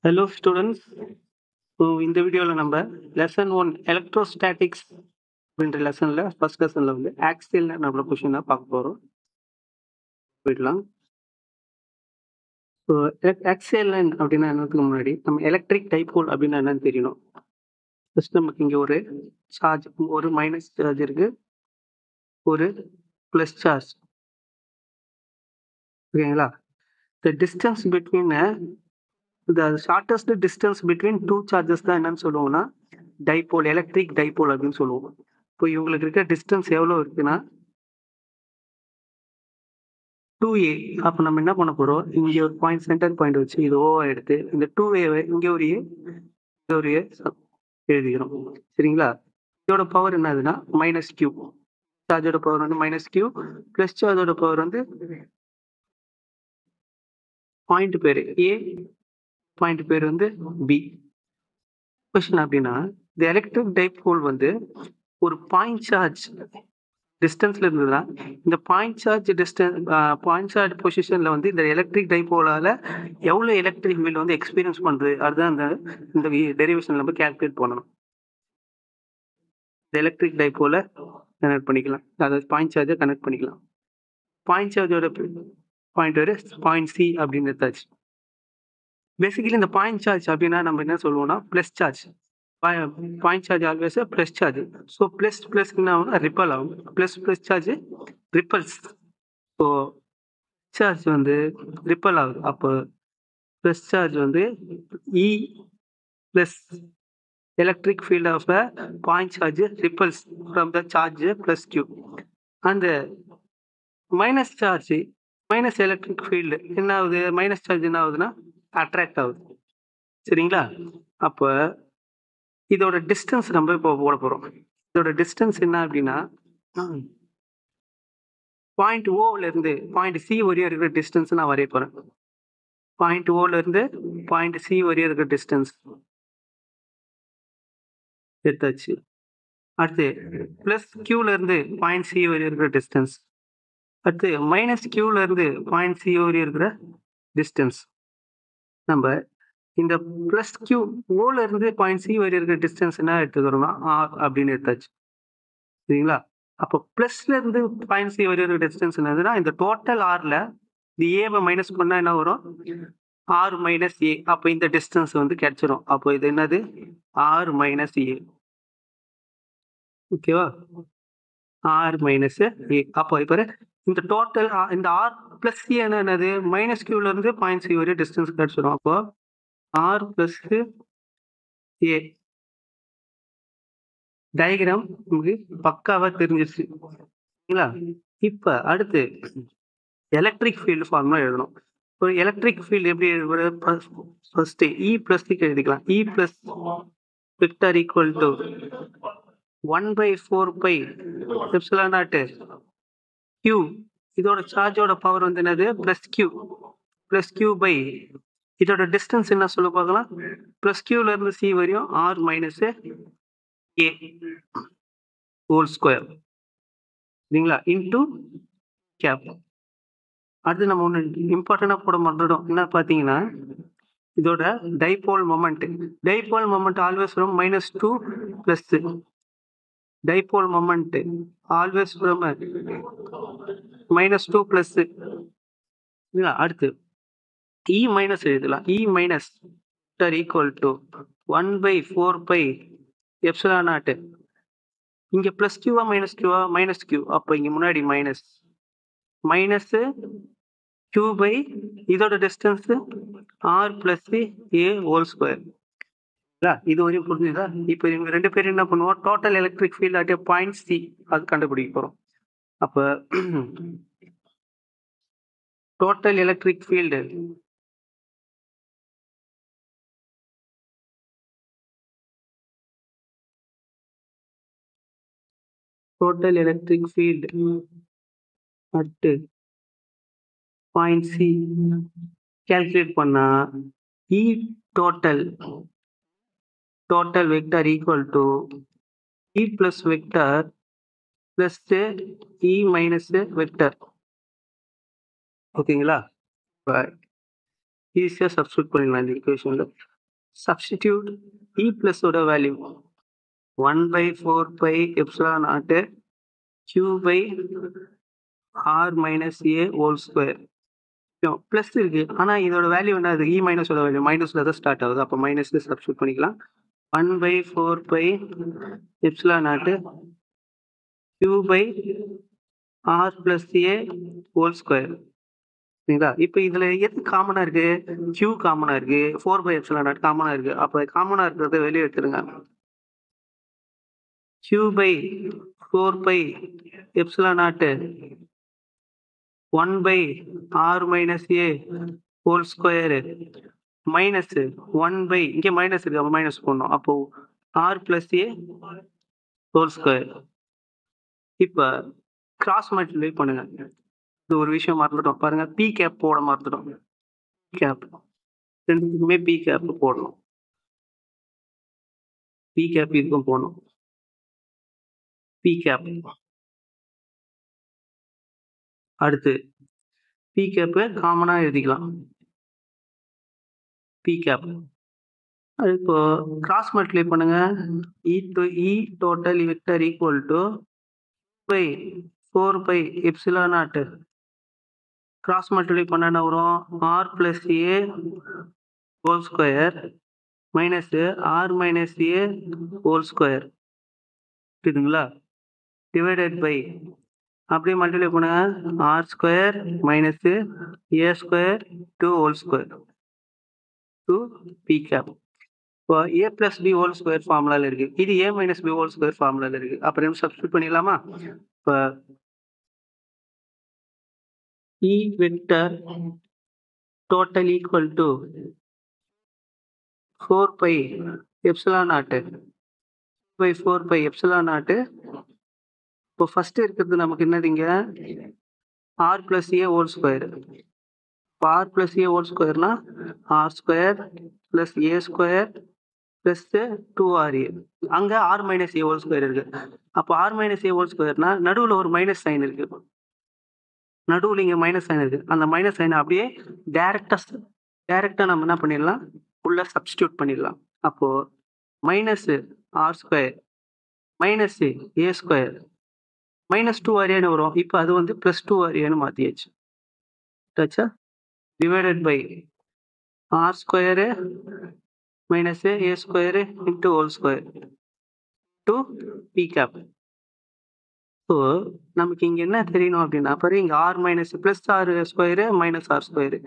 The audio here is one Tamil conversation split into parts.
Hello students. இந்த வீடியோவில் நம்ம லெசன் 1 எலக்ட்ரோஸ்டாட்டிக்ஸ் அப்படின்ற லெசனில் ஃபர்ஸ்ட் லெசனில் வந்து ஆக்சியல் நம்மளோட கொஷின் தான் பார்க்க போகிறோம். போயிடலாம். ஸோ ஆக்சியல் லைன் அப்படின்னா என்னதுக்கு முன்னாடி நம்ம எலக்ட்ரிக் டைபோல் அப்படின்னா என்னன்னு தெரியணும். ஃபர்ஸ்ட் நமக்கு இங்கே ஒரு சார்ஜ், ஒரு மைனஸ் சார்ஜ் இருக்கு, ஒரு ப்ளஸ் சார்ஜ். ஓகேங்களா? The distance between the shortest distance between two charges தான் என்னன்னு சொல்லுவோம்னா டைபோல், எலக்ட்ரிக் டைபோல் அப்படின்னு சொல்லுவோம். இப்போ இவங்களுக்கு இருக்க டிஸ்டன்ஸ் எவ்வளோ இருக்குன்னா 2a. அப்போ நம்ம என்ன பண்ண போகிறோம், இங்கே ஒரு பாயிண்ட், சென்டர் பாயிண்ட் வச்சு இது ஓவா எடுத்து இந்த 2a இங்கே ஒரு a, இங்கே ஒரு a எழுதிக்கிறோம். சரிங்களா? இதோட பவர் என்னதுன்னா மைனஸ் கியூ. சார்ஜோட பவர் வந்து மைனஸ் கியூ, ப்ளஸ் சார்ஜோட பவர் வந்து பாயிண்ட் பேர் ஏ, பாயிண்ட் பேர் வந்து பி. கொஸ்டின் அப்படின்னா இந்த எலக்ட்ரிக் டைபோல் வந்து ஒரு பாயிண்ட் சார்ஜ் டிஸ்டன்ஸ்ல இருந்ததுன்னா இந்த பாயிண்ட் சார்ஜ் பொசிஷன்ல வந்து இந்த எலக்ட்ரிக் டைபோலால எவ்வளவு எலக்ட்ரிக் ஃபீல்ட் வந்து எக்ஸ்பீரியன்ஸ் பண்றது, அதுதான் இந்த டெரிவேஷன் நம்ம கால்குலேட் பண்ணணும். இந்த எலக்ட்ரிக் டைபோலை கனெக்ட் பண்ணிக்கலாம், அதாவது பாயிண்ட் சார்ஜை கனெக்ட் பண்ணிக்கலாம். பாயிண்ட் சார்ஜோட பாயிண்ட் ஒரு பாயிண்ட் சி அப்படின்னு எடுத்தாச்சு. பேசிக்கலி இந்த பாயிண்ட் சார்ஜ் அப்படின்னா நம்ம என்ன சொல்லுவோம்னா plus charge. Point charge always plus charge. So plus plus என்ன ஆகும், ரிப்பல் ஆகும். Plus plus charge repels. So charge வந்து ரிப்பல் ஆகுது. அப்போ ப்ளஸ் சார்ஜ் வந்து E plus electric field of the point charge repels from the charge plus Q. அந்த minus charge, minus electric field என்ன ஆகுது, மைனஸ் சார்ஜ் என்ன ஆகுதுன்னா அட்ராக்ட் ஆகுது. சரிங்களா? அப்போ இதோட டிஸ்டன்ஸ் நம்ம இப்போ போட போகிறோம். இதோட டிஸ்டன்ஸ் என்ன அப்படின்னா பாயிண்ட் ஓவில் இருந்து பாயிண்ட் சி வரையும் இருக்கிற டிஸ்டன்ஸ் நான் வரைய போகிறேன். பாயிண்ட் ஓவில் இருந்து பாயிண்ட் சி வரையும் இருக்கிற டிஸ்டன்ஸ் எடுத்தாச்சு. அடுத்து ப்ளஸ் கியூல இருந்து பாயிண்ட் சி வரையும் இருக்கிற டிஸ்டன்ஸ். அடுத்து மைனஸ் கியூல இருந்து பாயிண்ட் சி வரையும் இருக்கிற டிஸ்டன்ஸ். நம்ம இந்த ப்ளஸ் கியூ ஓல இருந்து பாயிண்ட் சி வரை இருக்கிற டிஸ்டன்ஸ் என்ன எடுத்துக்கிறோம்னா ஆர் அப்படின்னு எடுத்தாச்சு. சரிங்களா? அப்போ பிளஸ்ல இருந்து பாயிண்ட் சி வரை இருக்கிற டிஸ்டன்ஸ் என்னதுன்னா இந்த டோட்டல் ஆர்ல இந்த ஏவை மைனஸ் பண்ணா என்ன வரும், ஆர் மைனஸ் ஏ. அப்போ இந்த டிஸ்டன்ஸ் வந்து கிடைச்சிரும். அப்போ இது என்னது, ஆர் மைனஸ் ஏ. ஓகேவா? ஆர் மைனஸ் ஏ. அப்போ இப்போ இந்த டோட்டல் இந்த ஆர் பிளஸ் ஏ என்னது, மைனஸ் கியூல இருந்து பாயிண்ட் சி வரை டிஸ்டன்ஸ் கிடைச்சிரும். அப்போ ஆர் பிளஸ் ஏ. டயக்ராம் நமக்கு பக்காவா தெரிஞ்சிருச்சு. சரிங்களா? இப்ப அடுத்து எலக்ட்ரிக் ஃபீல்டு ஃபார்முலா எழுதணும். ஒரு எலக்ட்ரிக் ஃபீல்டு எப்படி ஃபர்ஸ்ட் இ பிளஸ் எழுதிக்கலாம். E plus vector equal to 1/4 epsilon not Q. இதோட சார்ஜோட பவர் வந்து என்னது, பிளஸ் கியூ பை இதோட டிஸ்டன்ஸ் என்ன சொல்ல பார்க்கலாம், பிளஸ் கியூல இருந்து சி வரையும் R minus A whole square. சரிங்களா? Into cap. அடுத்து நம்ம ஒன்று இம்பார்ட்டண்டாக போட மாட்டோம், என்ன பார்த்தீங்கன்னா இதோட dipole moment always from -2 plus. Dipole moment always from -2 plus. அடுத்து இ மைனஸ் எழுதலாம். E minus equal to 1/4 epsilon naught. இங்க பிளஸ் கியூவா மைனஸ் கியூவா, மைனஸ் கியூ. அப்போ இங்க முன்னாடி மைனஸ் கியூ பை இதோட distance R plus A whole square. இது வரையும் புரிஞ்சுதா? இப்போ இவங்க ரெண்டு பேரும் என்ன பண்ணுவோம், total electric field at point C அது கண்டுபிடிக்க போறோம். அப்ப total electric field at point C calculate பண்ணா E total vector equal to E plus vector plus E minus vector. ஓகேங்களா? ஈஸியாக சப்ஸ்டியூட் பண்ணிடலாம் இந்த ஈக்குவேஷன்ல. சப்ஸ்டிடியூட் இ பிளஸ் ஓட value 1/4 by epsilon not q by R minus A whole square. Plus இருக்கு, ஆனால் இதோட வேல்யூ என்ன? அது இ மைனஸோட வேல்யூ மைனஸில் தான் ஸ்டார்ட் ஆகுது. அப்போ மைனஸ்ல சப்ஸ்டியூட் பண்ணிக்கலாம். 1/4 by epsilon not q by R plus A whole square. சரிங்களா? இப்போ இதில் எது காமனாக இருக்கு? q காமனாக இருக்கு, 4/ε0 காமனாக இருக்கு. அப்போ காமனாக இருக்கிறத வெளியே எடுத்துருங்க. q by 4/ε0 1 by R minus A whole square minus 1 by, இங்கே மைனஸ் இருக்கு, அப்போ மைனஸ் போடணும். அப்போ R plus A whole square. இப்போ கிராஸ் மல்டிப்ளை பண்ணுங்க. இது ஒரு விஷயம் மறந்துட்டோம் பாருங்க, பி கேப் போட மறந்துட்டோம். கேப் ரெண்டுக்குமே பி கேப் போடணும். பி கேப் இதுக்கும் போடணும். பி கேப் அடுத்து பி கேப் காமனா எழுதிக்கலாம். பி கேப் இப்போ கிராஸ் மல்டிப்ளை பண்ணுங்க. E total vector equal to by 4 by epsilon naught. Cross multiply பண்ண என்ன வரும்? R plus A whole square minus R minus A whole square. புரியுதுங்களா? டிவைடட் பை அப்படியே மல்டிப்ளை பண்ணுங்க. R square minus A square 2 whole square to P cap. இப்போ A plus B whole square ஃபார்முலாவில் இருக்கு, இது A minus B whole square ஃபார்முலாவில் இருக்கு. அப்புறம் சப்ஸ்டியூட் பண்ணிடலாமா? இப்போ E vector total equal to 4 by epsilon not by 4 by epsilon not. இப்போ ஃபர்ஸ்ட் இருக்கிறது நமக்கு என்னது? இங்க R plus A whole square. இப்போ ஆர் பிளஸ் ஏ ஹோல் ஸ்கொயர்னா R square plus A square plus 2RA. அங்கே R minus A whole square இருக்கு. அப்போ ஆர் மைனஸ் ஏ ஹோல் ஸ்கொயர்னா நடுவில் ஒரு மைனஸ் சைன் இருக்கு. நடுவில் இங்கே மைனஸ் சைன் இருக்கு. அந்த மைனஸ் சைனை அப்படியே டைரக்டா நம்ம என்ன பண்ணிடலாம்? உள்ள சப்ஸ்டியூட் பண்ணிடலாம். அப்போ minus R square minus A square minus 2RAன்னு வரும். இப்போ அது வந்து பிளஸ் 2RAன்னு மாற்றியாச்சு. Divided by R square minus A square into whole square to P cap. So நமக்கு இங்கே என்ன தெரியணும் அப்படின்னா, பாரு இங்கே R minus plus R square minus R square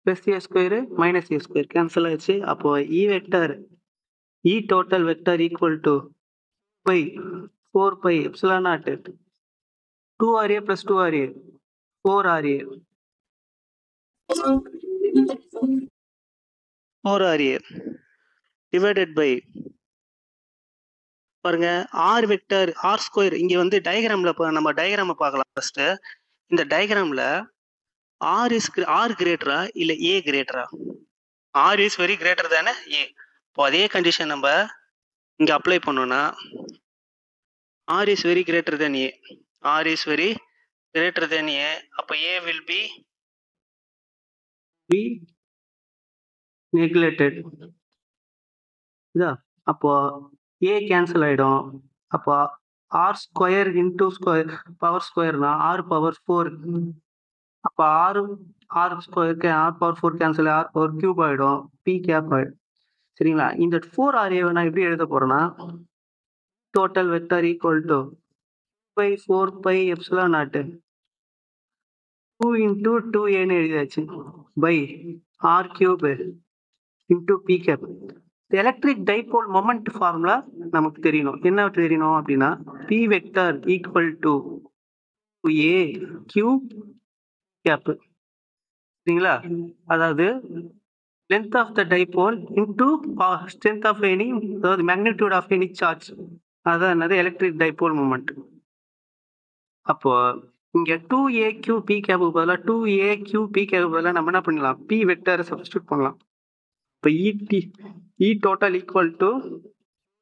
plus A square minus A square cancel ஆயிடுச்சு. அப்போ E vector E total vector equal to by 4 by epsilon naught 2RA plus 2RA 4RA 4RA divided by பாருங்க ஆர் வெக்டர் ஆர் ஸ்கொயர். இங்க வந்து டயக்ராம்ல நம்ம டயக்ராமை பார்க்கலாம். ஃபர்ஸ்ட் இந்த டயக்ராம்ல ஆர் கிரேட்டரா இல்ல ஏ கிரேட்டரா? ஆர் இஸ் வெரி கிரேட்டர் தானே ஏ. இப்போ அதே கண்டிஷன் நம்ம இங்க அப்ளை பண்ணோம்னா R is very greater then A. R is very greater then A. அப்போ ஏ வில் பி நெக்லெக்டட். இதா அப்போ ஏ கேன்சல் ஆயிடும். அப்போ R square into square power ஸ்கொயர்னா ஆர் பவர் 4. அப்போ ஆர் ஸ்கொயருக்கு R power 4 cancel, R power cube ஆகிடும், பி கேப் ஆகிடும். சரிங்களா? இந்த 4RA நான் எப்படி எழுத போறேன்னா, total vector equal to by 4 by epsilon naught 2 into 2Aன்னு எழுதியாச்சு by R cube into P cap. Electric dipole moment formula நமக்கு தெரியணும். என்ன தெரியணும் அப்படின்னா, P vector equal to A Q cap. சரிங்களா? அதாவது length of the dipole into strength of any, அதாவது magnitude of any charge. அதான் என்னது? Electric dipole moment. அப்போ இங்க 2AQ P கேப் பதிலாக 2AQ P கேப் பதிலாக நம்ம என்ன பண்ணலாம்? பி வெக்டரை சப்ஸ்டியூட் பண்ணலாம். இப்போ E total equal to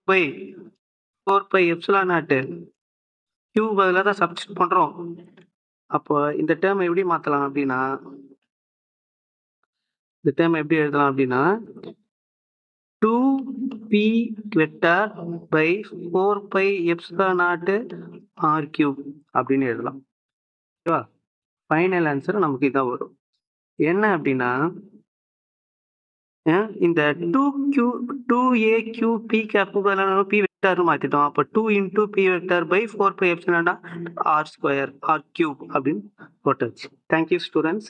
by 4 by epsilon not Q பதிலாக தான் சப்ஸ்டியூட் பண்றோம். அப்போ இந்த டேர்ம் எப்படி மாத்தலாம் அப்படின்னா, இந்த டேர்ம் எப்படி எழுதலாம் அப்படின்னா, 2p vector by 4 pi epsilon not R cube அப்படின்னு எழுதலாம். ஓகேவா? ஃபைனல் ஆன்சர் நமக்கு இதான் வரும். என்ன அப்படின்னா இந்த 2a3p பி வெக்டார் மாத்திட்டோம். அப்போ 2 into p vector by 4 pi epsilon r square R cube அப்படின்னு போட்டாச்சு. Thank you students.